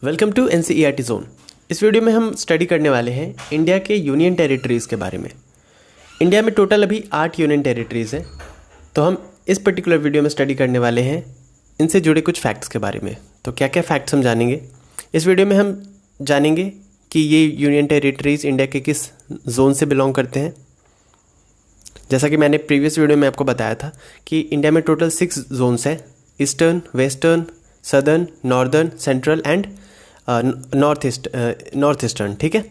Welcome to NCERT zone. इस video में हम स्टडी करने वाले हैं इंडिया के यूनियन टेरिटरीज़ के बारे में। इंडिया में टोटल अभी 8 यूनियन टेरिटरीज़ हैं, तो हम इस पर्टिकुलर वीडियो में स्टडी करने वाले हैं इनसे जुड़े कुछ फैक्ट्स के बारे में। तो क्या क्या फैक्ट्स हम जानेंगे इस वीडियो में? हम जानेंगे कि ये यूनियन टेरिटरीज़ इंडिया के किस जोन से बिलोंग करते हैं। जैसा कि मैंने प्रीवियस वीडियो में आपको बताया था कि इंडिया में टोटल 6 जोन्स हैं: eastern, western, southern, northern, central and north eastern. ठीक है,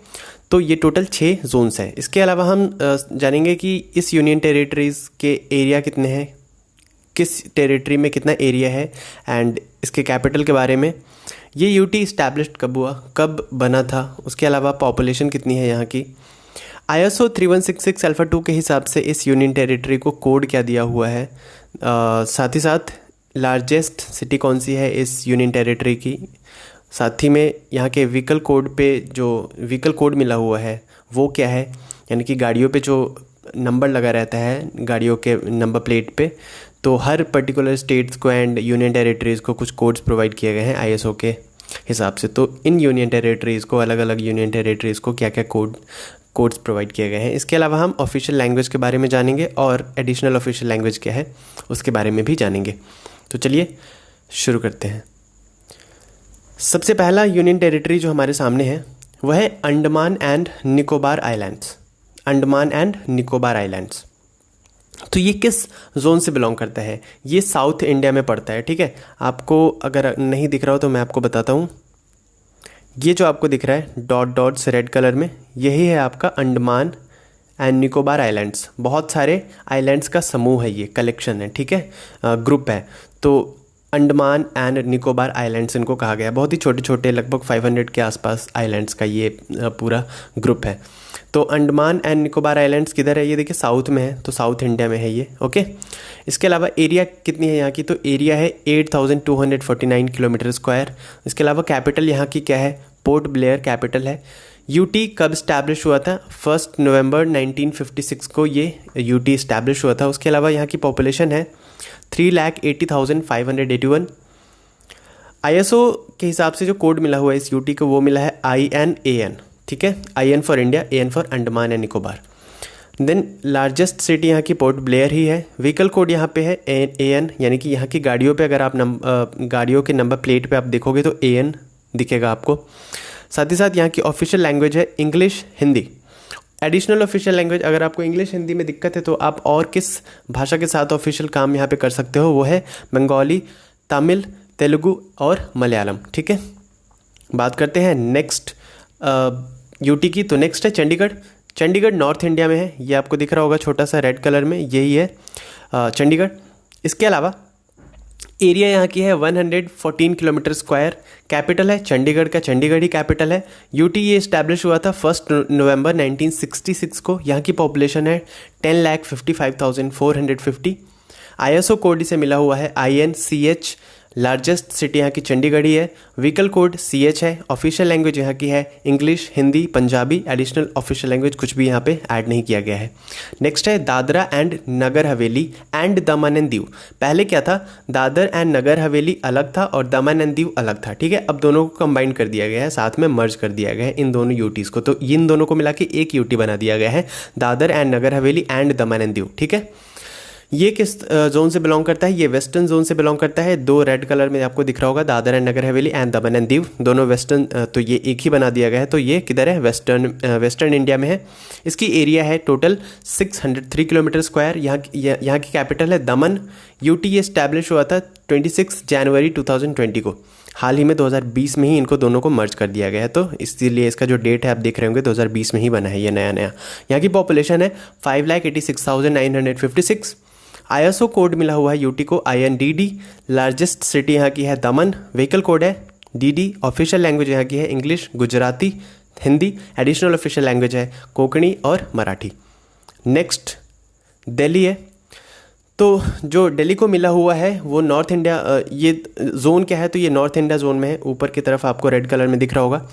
तो ये टोटल 6 जोन्स हैं। इसके अलावा हम जानेंगे कि इस यूनियन टेरिटरीज़ के एरिया कितने हैं, किस टेरिटरी में कितना एरिया है, एंड इसके कैपिटल के बारे में। ये यूटी इस्टेब्लिश्ड कब हुआ, कब बना था, उसके अलावा पॉपुलेशन कितनी है यहाँ की। ISO 3166 अल्फा 2 के हिसाब से इस यूनियन टेरिटरी को कोड क्या दिया हुआ है। साथ ही साथ लार्जेस्ट सिटी कौन सी है इस यूनियन टेरिटरी की। साथ ही में यहाँ के व्हीकल कोड पे जो व्हीकल कोड मिला हुआ है वो क्या है, यानी कि गाड़ियों पे जो नंबर लगा रहता है गाड़ियों के नंबर प्लेट पे, तो हर पर्टिकुलर स्टेट्स को एंड यूनियन टेरिटरीज़ को कुछ कोड्स प्रोवाइड किए गए हैं ISO के हिसाब से। तो इन यूनियन टेरिटरीज़ को, अलग अलग यूनियन टेरिटरीज़ को क्या क्या कोड्स प्रोवाइड किए गए हैं। इसके अलावा हम ऑफिशियल लैंग्वेज के बारे में जानेंगे और एडिशनल ऑफिशियल लैंग्वेज क्या है उसके बारे में भी जानेंगे। तो चलिए शुरू करते हैं। सबसे पहला यूनियन टेरिटरी जो हमारे सामने है वह है Andaman and Nicobar islands. Andaman and Nicobar islands, तो ये किस जोन से बिलोंग करता है? ये साउथ इंडिया में पड़ता है। ठीक है, आपको अगर नहीं दिख रहा हो तो मैं आपको बताता हूँ। ये जो आपको दिख रहा है डॉट डॉट्स रेड कलर में, यही है आपका अंडमान एंड निकोबार आइलैंड्स। बहुत सारे आइलैंड्स का समूह है, ये कलेक्शन है। ठीक है, ग्रुप है। तो अंडमान एंड निकोबार आइलैंड्स इनको कहा गया है। बहुत ही छोटे छोटे, लगभग 500 के आसपास आइलैंड्स का ये पूरा ग्रुप है। तो अंडमान एंड निकोबार आइलैंड्स किधर है? ये देखिए साउथ में है, तो साउथ इंडिया में है ये। ओके, इसके अलावा एरिया कितनी है यहाँ की? तो एरिया है 8249 किलोमीटर स्क्वायर। इसके अलावा कैपिटल यहाँ की क्या है? पोर्ट ब्लेयर कैपिटल है। यूटी कब इस्टेब्लिश हुआ था? 1 नवंबर 1956 को ये यूटी इस्टेब्लिश हुआ था। उसके अलावा यहाँ की पॉपुलेशन है 3,80,581। ISO के हिसाब से जो कोड मिला हुआ है इस यूटी को वो मिला है INAN। ठीक है, IN for India, AN for Andaman and Nicobar. Then largest city यहाँ की पोर्ट ब्लेयर ही है। व्हीकल कोड यहाँ पे है AN, यानी कि यहाँ की गाड़ियों पे अगर आप गाड़ियों के नंबर प्लेट पे आप देखोगे तो AN दिखेगा आपको। साथ ही साथ यहाँ की ऑफिशियल लैंग्वेज है English, Hindi. Additional official language, अगर आपको इंग्लिश हिंदी में दिक्कत है तो आप और किस भाषा के साथ ऑफिशियल काम यहाँ पे कर सकते हो, वो है बंगाली, तमिल, तेलुगु और मलयालम। ठीक है, बात करते हैं नेक्स्ट यूटी की। तो नेक्स्ट है चंडीगढ़। चंडीगढ़ नॉर्थ इंडिया में है, ये आपको दिख रहा होगा छोटा सा रेड कलर में, यही है चंडीगढ़। इसके अलावा एरिया यहाँ की है 114 किलोमीटर स्क्वायर। कैपिटल है चंडीगढ़ का, चंडीगढ़ ही कैपिटल है। यूटी ये इस्टेब्लिश हुआ था 1 नवंबर 1966 को। यहाँ की पॉपुलेशन है 10,55,450। ISO कोड इसे मिला हुआ है INCH। लार्जेस्ट सिटी यहाँ की चंडीगढ़ ही है। व्हीकल कोड CH है। ऑफिशियल लैंग्वेज यहाँ की है English, Hindi, Punjabi. Additional official language कुछ भी यहाँ पे ऐड नहीं किया गया है। नेक्स्ट है Dadra and Nagar Haveli and Daman and Diu. पहले क्या था? दादर एंड नगर हवेली अलग था और दमन एंड दीव अलग था। ठीक है, अब दोनों को कंबाइन कर दिया गया है, साथ में मर्ज कर दिया गया है इन दोनों यूटीज़ को। तो इन दोनों को मिला के एक यूटी बना दिया गया है, Dadar and Nagar Haveli and Daman and Diu. ठीक है, ये किस जोन से बिलोंग करता है? ये वेस्टर्न जोन से बिलोंग करता है। 2 रेड कलर में आपको दिख रहा होगा, Dadar and Nagar Haveli and Daman and Diu, दोनों वेस्टर्न। तो ये एक ही बना दिया गया है। तो ये किधर है? वेस्टर्न इंडिया में है। इसकी एरिया है टोटल 603 किलोमीटर स्क्वायर। यहाँ की कैपिटल है दमन। यूटी ये इस्टेब्लिश हुआ था 26 जनवरी 2020 को। हाल ही में 2020 में ही इनको दोनों को मर्ज कर दिया गया है, तो इसीलिए इसका जो डेट है आप देख रहे होंगे 2020 में ही बना है ये नया। यहाँ की पॉपुलेशन है 5,86,956। ISO कोड मिला हुआ है यूटी को INDD। लार्जेस्ट सिटी यहाँ की है दमन। व्हीकल कोड है DD। ऑफिशियल लैंग्वेज यहाँ की है English, Gujarati, Hindi. Additional official language है कोंकणी और मराठी। नेक्स्ट दिल्ली है। तो जो दिल्ली को मिला हुआ है वो नॉर्थ इंडिया, ये जोन क्या है? तो ये नॉर्थ इंडिया जोन में है। ऊपर की तरफ आपको रेड कलर में दिख रहा होगा।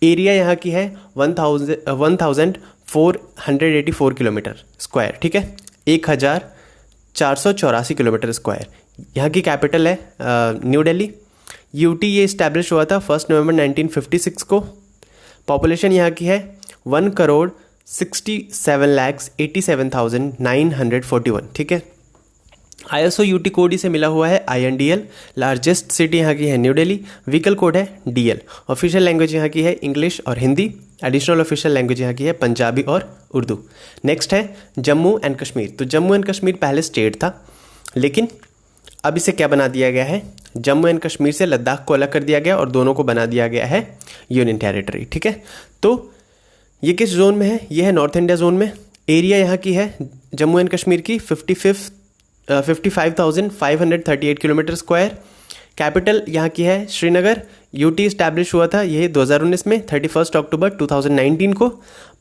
एरिया यहाँ की है 1484 किलोमीटर स्क्वायर। ठीक है, 1484 किलोमीटर स्क्वायर। यहाँ की कैपिटल है न्यू दिल्ली। यूटी ये इस्टेब्लिश हुआ था 1 नवंबर 1956 को। पॉपुलेशन यहाँ की है 1,67,87,941, ठीक है। ISO यूटी कोड इसे मिला हुआ है INDL। लार्जेस्ट सिटी यहाँ की है न्यू दिल्ली। व्हीकल कोड है DL। ऑफिशियल लैंग्वेज यहाँ की है इंग्लिश और हिंदी। एडिशनल ऑफिशियल लैंग्वेज यहाँ की है पंजाबी और उर्दू। नेक्स्ट है जम्मू एंड कश्मीर। तो जम्मू एंड कश्मीर पहले स्टेट था, लेकिन अब इसे क्या बना दिया गया है, जम्मू एंड कश्मीर से लद्दाख को अलग कर दिया गया और दोनों को बना दिया गया है यूनियन टेरिटरी, ठीक है। तो ये किस जोन में है, ये है नॉर्थ इंडिया जोन में। एरिया यहाँ की है जम्मू एंड कश्मीर की 55,538 किलोमीटर स्क्वायर। कैपिटल यहाँ की है श्रीनगर। यूटी इस्टेब्लिश हुआ था यही 2019 में 31 अक्टूबर 2019 को।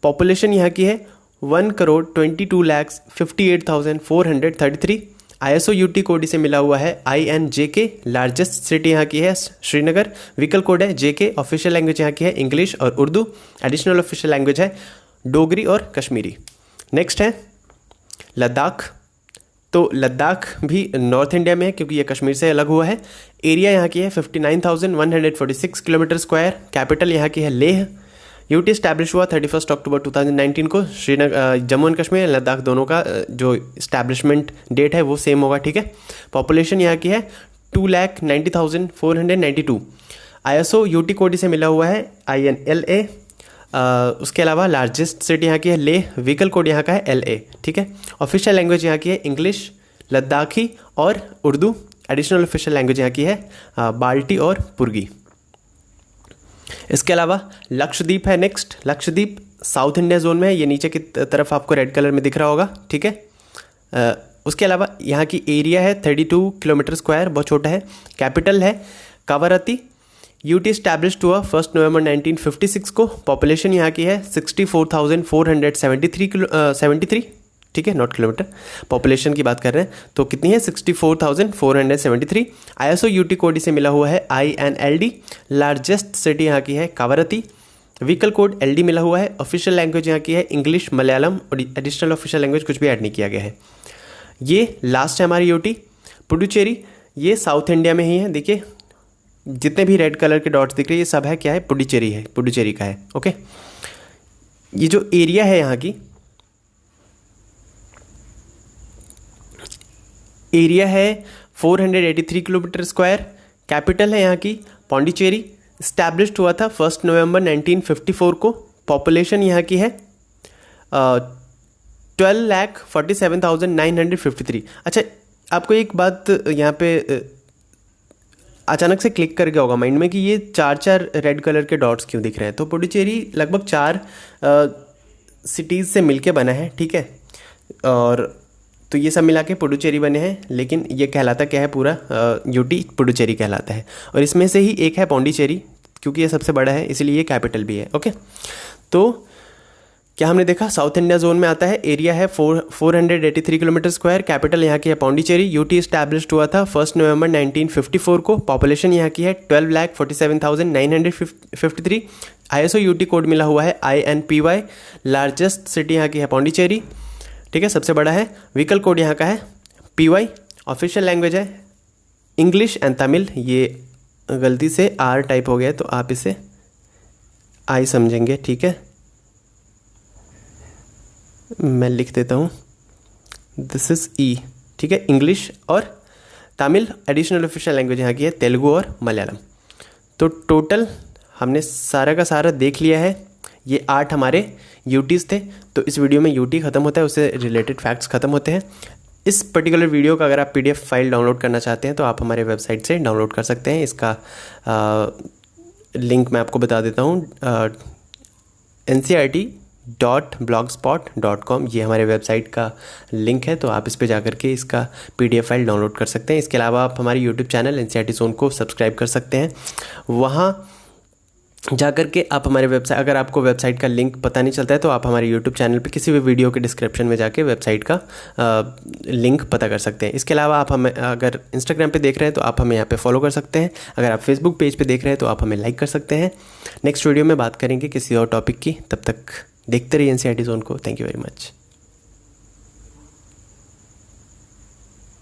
पॉपुलेशन यहाँ की है 1,22,58,433। ISO यूटी कोड इसे मिला हुआ है INJK। लार्जेस्ट सिटी यहाँ की है श्रीनगर। व्हीकल कोड है JK। ऑफिशियल लैंग्वेज यहाँ की है इंग्लिश और उर्दू। एडिशनल ऑफिशियल लैंग्वेज है डोगरी और कश्मीरी। नेक्स्ट है लद्दाख। तो लद्दाख भी नॉर्थ इंडिया में है क्योंकि ये कश्मीर से अलग हुआ है। एरिया यहाँ की है 59,146 किलोमीटर स्क्वायर। कैपिटल यहाँ की है लेह। यूटी इस्टेब्लिश हुआ 31 अक्टूबर 2019 को। श्रीनगर जम्मू एंड कश्मीर लद्दाख दोनों का जो इस्टेब्लिशमेंट डेट है वो सेम होगा, ठीक है। पॉपुलेशन यहाँ की है 2,90,492। ISO यूटी कोड इसे मिला हुआ है INLA। उसके अलावा लार्जेस्ट सिटी यहाँ की है लेह। व्हीकल कोड यहाँ का है LA, ठीक है। ऑफिशियल लैंग्वेज यहाँ की है इंग्लिश, लद्दाखी और उर्दू। एडिशनल ऑफिशियल लैंग्वेज यहाँ की है बाल्टी और पुर्गी। इसके अलावा लक्षद्वीप है next. Lakshadweep south India zone में है, ये नीचे की तरफ आपको रेड कलर में दिख रहा होगा, ठीक है। उसके अलावा यहाँ की एरिया है 32 किलोमीटर स्क्वायर, बहुत छोटा है। कैपिटल है कावारत्ती। यूटी इस्टेब्लिश्ड हुआ 1 नवंबर 1956 को। पॉपुलेशन यहाँ की है 64,473, ठीक है, नॉट किलोमीटर। पॉपुलेशन की बात कर रहे हैं तो कितनी है 64,473। ISO यूटी कोड इसे मिला हुआ है INLD। लार्जेस्ट सिटी यहाँ की है कावारत्ती। व्हीकल कोड LD मिला हुआ है। ऑफिशियल लैंग्वेज यहाँ की है इंग्लिश, मलयालम और एडिशनल ऑफिशियल लैंग्वेज कुछ भी ऐड नहीं किया गया है। ये लास्ट है हमारी यूटी। पुडुचेरी ये साउथ इंडिया में ही है। देखिए जितने भी रेड कलर के डॉट्स दिख रहे हैं ये सब है क्या है, पुडुचेरी है, पुडुचेरी का है, ओके। ये जो एरिया है यहाँ की, एरिया है 483 किलोमीटर स्क्वायर। कैपिटल है यहाँ की पौंडीचेरी। इस्टेब्लिश्ड हुआ था 1 नवंबर 1954 को। पॉपुलेशन यहाँ की है 12,47,953। अच्छा, आपको एक बात यहाँ पे अचानक से क्लिक कर गया होगा माइंड में कि ये 4 रेड कलर के डॉट्स क्यों दिख रहे हैं। तो पुडुचेरी लगभग 4 सिटीज़ से मिलके बना है, ठीक है। और तो ये सब मिला के पुडुचेरी बने हैं, लेकिन ये कहलाता क्या है, पूरा यूटी पुडुचेरी कहलाता है। और इसमें से ही एक है पौंडीचेरी, क्योंकि ये सबसे बड़ा है इसलिए ये कैपिटल भी है, ओके। तो क्या हमने देखा, साउथ इंडिया जोन में आता है। एरिया है 483 किलोमीटर स्क्वायर। कैपिटल यहाँ की है पौंडीचेरी। यूटी इस्टेब्लिश्ड हुआ था 1 नवंबर 1954 को। पॉपुलेशन यहाँ की है 12,47,953। ISO यूटी कोड मिला हुआ है INPY। लार्जेस्ट सिटी यहाँ की है पौंडीचेरी, ठीक है, सबसे बड़ा है। व्हीकल कोड यहाँ का है PY। ऑफिशियल लैंग्वेज है इंग्लिश एंड तमिल। ये गलती से R टाइप हो गया है तो आप इसे I समझेंगे, ठीक है। मैं लिख देता हूँ, दिस इज़ E, ठीक है। इंग्लिश और तमिल। एडिशनल ऑफिशियल लैंग्वेज यहाँ की है तेलुगु और मलयालम। तो टोटल हमने सारा का सारा देख लिया है। ये 8 हमारे यूटीज़ थे। तो इस वीडियो में यूटी ख़त्म होता है, उससे रिलेटेड फैक्ट्स ख़त्म होते हैं। इस पर्टिकुलर वीडियो का अगर आप PDF फाइल डाउनलोड करना चाहते हैं तो आप हमारे वेबसाइट से डाउनलोड कर सकते हैं। इसका लिंक मैं आपको बता देता हूँ, ncrt.blogspot.com, ये हमारे वेबसाइट का लिंक है। तो आप इस पे जाकर के इसका PDF फाइल डाउनलोड कर सकते हैं। इसके अलावा आप हमारे YouTube चैनल NCERT जोन को सब्सक्राइब कर सकते हैं। वहाँ जाकर के आप हमारे वेबसाइट, अगर आपको वेबसाइट का लिंक पता नहीं चलता है तो आप हमारे YouTube चैनल पे किसी भी वीडियो के डिस्क्रिप्शन में जाके वेबसाइट का लिंक पता कर सकते हैं। इसके अलावा आप हमें अगर Instagram पे देख रहे हैं तो आप हमें यहाँ पे फॉलो कर सकते हैं। अगर आप Facebook पेज पे देख रहे हैं तो आप हमें लाइक कर सकते हैं। नेक्स्ट वीडियो में बात करेंगे किसी और टॉपिक की। तब तक देखते रहिए NCERT जोन को। Thank you very much.